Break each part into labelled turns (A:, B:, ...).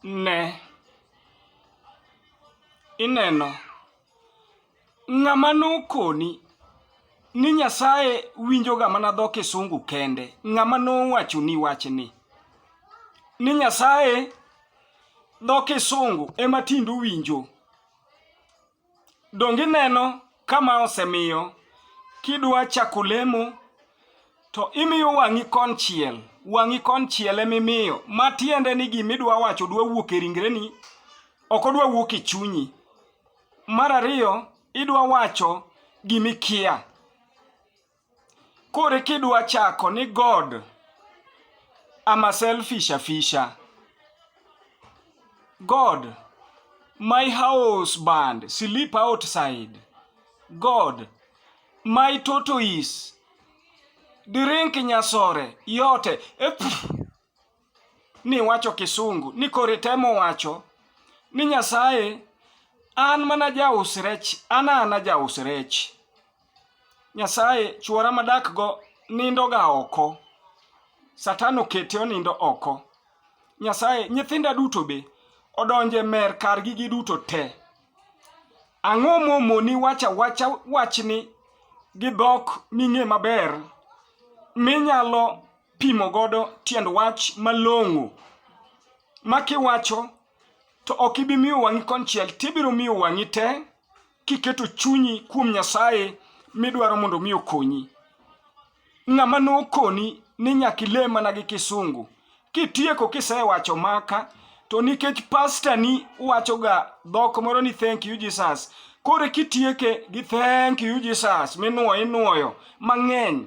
A: Ne ineno ng'ama nokoni ni Nyasaye winjoga mana dho kisungu kende, ng'ama nowachoni wachni ni Nyasaye dho kisungu ema tindu winjo. Donge neno kama osemiyo kidwa chako lemo to imiyo wang'i konchiel emimiyo, matiende ni gimidwa wacho dwa wuok e ringreni, ok odwa wuok e chunyi. Mar ariyo, idwa wacho gimikia. Kore kidwa chako ni God, I'm a selfish fisher. God, my husband, sleep outside. God, my tortoise, drink nyasore, yote. Ni wacho kisungu, ni kore temo wacho, ni Nyasaye, an mana jaus rech, ana jaus rech. Nyasaye, chuora madak go nindo ga oko. Satan okete onindo oko. Nyasaye, nyithinda duto be odonje mer kargi gi duto te. Ang'o momoni wachni gi dhok ming'e maber minyalo pimo godo tiend wach malong'o makiwacho to ok ibi miyo wang'i konchiel, tibiro miyo wang'i te kiketo chunyi kuom Nyasaye midwaro mondo miyo konyi. Ng'ama nokoni ni nyaka ile mana gi kisungu. Kitieko kisewacho maka to nikech pastani wacho ga dhok moro ni thank you Jesus, kore kitieke gi thank you Jesus minuoyo mang'eny,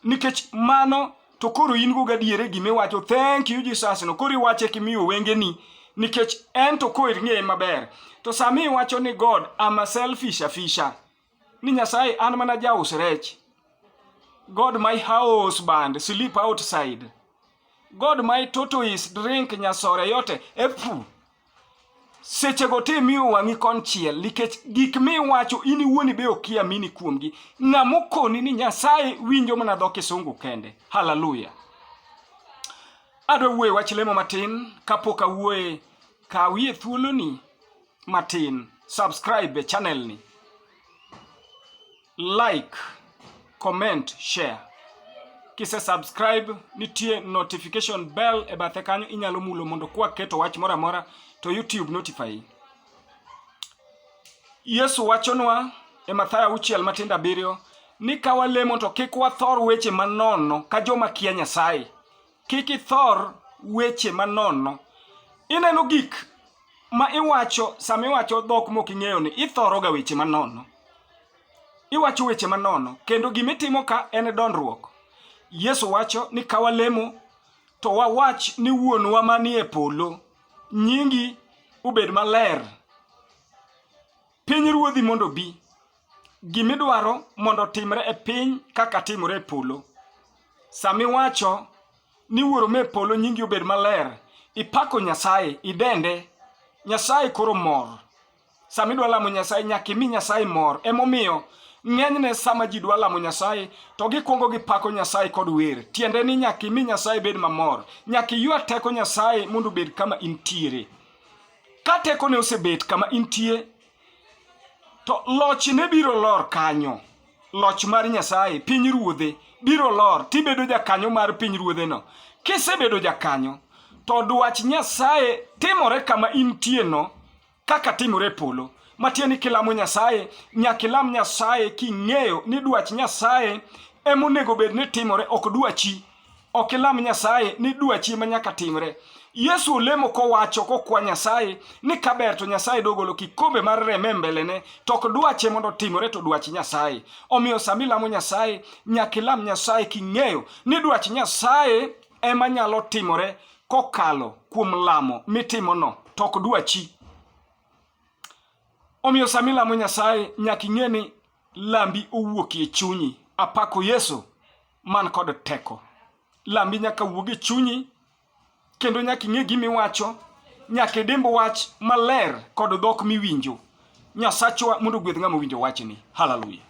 A: nikech mano to koro in go gadiere gimiwacho thank you Jesus no, koro iwache kimiyo wengeni nikech en to koro ing'eye maber. To sami iwacho ni God, I'm a selfish fisher, ni Nyasaye an mana jaus rech. God, my husband, sleep outside. God, my tortoise, drink nyasore yote. Seche go te miyo wang'i konchiel, nikech gik miwacho in iwuoni be okia mini kuomgi. Ng'amokoni ni Nyasaye winjo mana dho kisungu kende. Hallelujah. Adwa wuoye wach lemo matin, kapok awuoye kawie thuolo ni matin. Subscribe e channel ni. Like, comment, share. Kise subscribe, nitie notification bell e bathe kanyo inyalo mulo mondo kwa keto wach mora mora to YouTube notify. Yesu wachonwa e Mathayo 6:7 ni kawalemo to kik wathor weche manono ka joma kia Nyasaye. Kik ithor weche manono. Ineno gik ma iwacho, sama iwacho dhok mok ing'eyo ni ithoro ga weche manono. Iwacho weche manono kendo gimitimo ka en dondruok. Yesu wacho ni kawalemo to wawach ni wuonwa manie polo, nyingi ubed maler. Piny ruodhi mondo bi. Gimidwaro mondo timre e piny kaka timore e polo. Sami wacho ni wuoro me polo nyingi ubed maler, ipako Nyasaye, idende. Nyasaye koro mor. Sami dwa lamo Nyasaye nyaka imi Nyasaye mor. Emomiyo ng'enyne sama ji dwa lamo Nyasaye to gikwongo gipako Nyasaye kod wer. Tiende ni nyaka imi Nyasaye bed mamor. Nyaka iywa teko Nyasaye mondo bed kama intiere. Ka teko ne osebet kama intie, to loch ne biro lor kanyo. Loch mar Nyasaye, piny ruodhe biro lor, tibedo jakanyo mar piny ruodhe no. Kisebedo jakanyo, to dwach Nyasaye timore kama intie no kaka timore e polo. Matieni kilamo Nyasaye, nyaka ilam Nyasaye king'eyo ni dwach Nyasaye emonego bed ni timore, ok dwachi. Ok ilam Nyasaye ni dwachi ema nyaka timre. Yesu olemo kowacho kokwa Nyasaye ni kaber to Nyasaye dogolo kikombe mar remo e mbelene, to ok dwache mondo timore to dwach Nyasaye. Omiyo sami lamo Nyasaye, nyaka ilam Nyasaye king'eyo ni dwach Nyasaye ema nyalo timore kokalo kuom lamo mitimono, to ok dwachi. Omiyo sami lamo Nyasaye, nyaka ing'e ni lambi owuok e chunyi. Apako Yesu man kod teko. Lambi nyaka wuog e chunyi, kendo nyaka ing'e gimiwacho, nyaka idimb wach maler kod dhok miwinjo. Nyasachwa mondo gwedh ng'ama winjo wachni. Hallelujah.